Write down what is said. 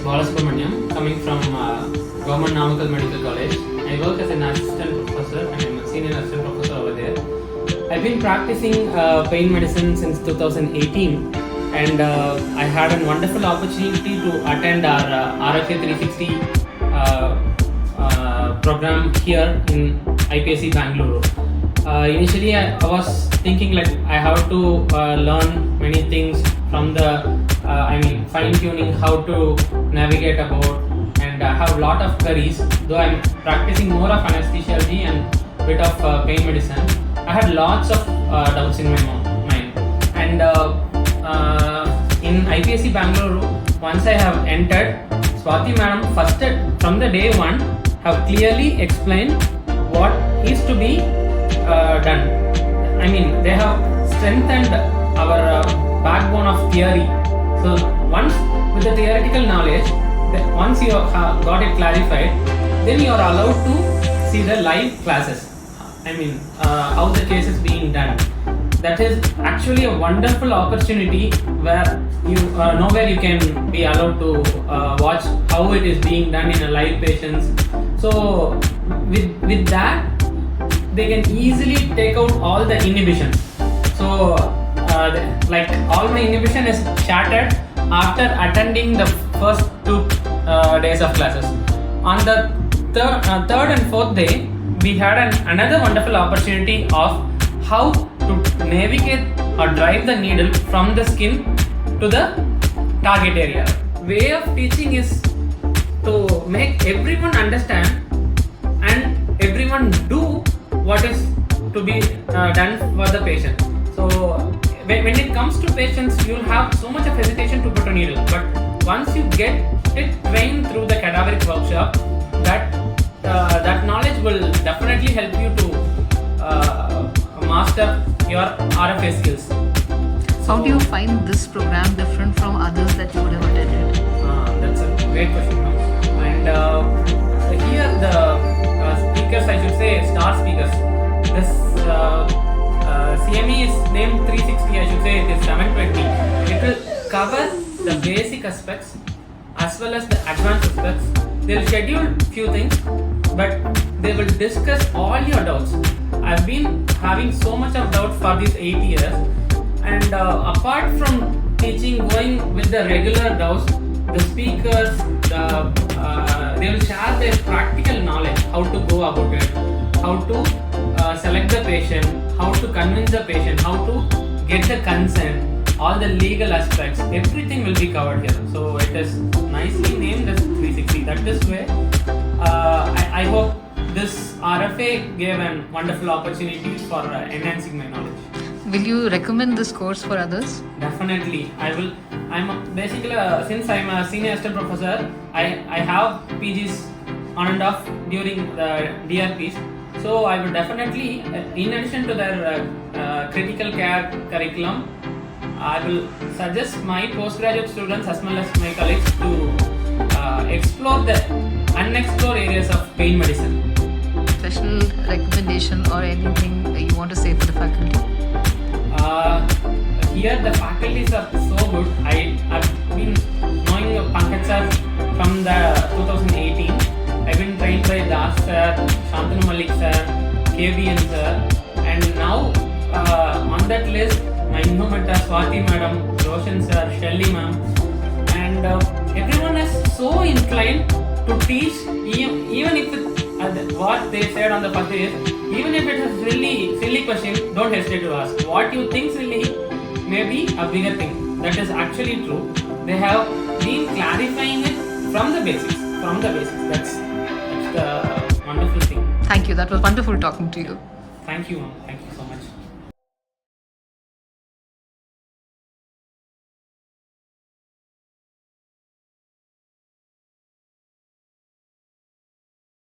Balasubramaniam, coming from Government Namakkal Medical College. I work as an assistant professor and I'm a senior assistant professor over there. I've been practicing pain medicine since 2018 and I had a wonderful opportunity to attend our RFA 360 program here in IPSC Bangalore. Initially I was thinking like I have to learn many things from the fine-tuning how to navigate about, and I have a lot of queries. Though I'm practicing more of anesthesiology and bit of pain medicine, I had lots of doubts in my mind. And in IPSC Bangalore, once I have entered, Swati madam first from the day one have clearly explained what is to be done. They have strengthened our backbone of theory. So once with the theoretical knowledge, once you have got it clarified, then you are allowed to see the live classes. How the case is being done. That is actually a wonderful opportunity where you nowhere you can be allowed to watch how it is being done in a live patients. So with that, they can easily take out all the inhibition. So like all my inhibition is shattered after attending the first 2 days of classes. On the third and fourth day, we had another wonderful opportunity of how to navigate or drive the needle from the skin to the target area. Way of teaching is to make everyone understand and everyone do what is to be done for the patient. So when it comes to patients, you'll have so much of hesitation to put a needle, but once you get it trained through the Cadaveric workshop, that knowledge will definitely help you to master your RFA skills. How do you find this program different from others that you would have attended? That's a great question. And here the speakers, I should say star speakers. This CME is named 360, I should say it is 720. It will cover the basic aspects as well as the advanced aspects. They will schedule few things, but they will discuss all your doubts. I've been having so much of doubt for these 8 years, and apart from teaching, going with the regular doubts, the speakers, they will share their practical knowledge, how to go about it, how to select the patient, how to convince the patient, how to get the consent, all the legal aspects, everything will be covered here. So it is nicely named as 360. That is where I hope this RFA gave a wonderful opportunity for enhancing my knowledge. Will you recommend this course for others? Definitely, I will. I'm basically since I'm a senior assistant professor, I have PGs on and off during the DRPs. So I would definitely, in addition to their critical care curriculum, I will suggest my postgraduate students as well as my colleagues to explore the unexplored areas of pain medicine. Special recommendation or anything you want to say for the faculty? Here the faculties are so good. I've been knowing Pankaj sir from the 2018. I've been trained by Das sir, Shantanu Malik sir, KBN sir, and now on that list, my new mentor Swati madam, Roshan sir, Shelly ma'am, and everyone is so inclined to teach, even if what they said on the first day is, even if it is really silly question, don't hesitate to ask. What you think silly may be a bigger thing. That is actually true. They have been clarifying it from the basics. That's the wonderful thing. Thank you. That was wonderful talking to you. Thank you, ma'am. Thank you so much.